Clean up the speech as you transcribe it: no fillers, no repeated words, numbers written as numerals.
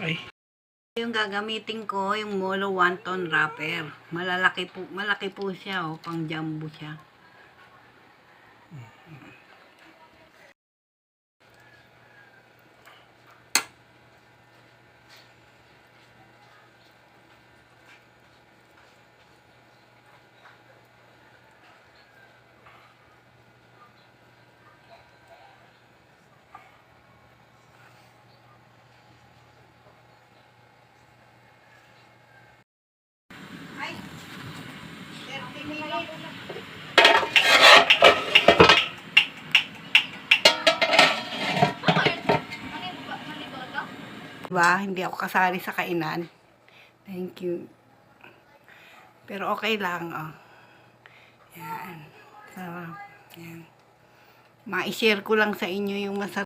Ay. Yung gagamitin ko, yung Molo wonton wrapper. Malaki po siya, oh, pang jumbo siya. Ay, 30 minutes. Diba? Hindi ako kasali sa kainan. Thank you. Pero okay lang, oh. Yan. Sarap. Yan. Ma-share ko lang sa inyo yung masarap.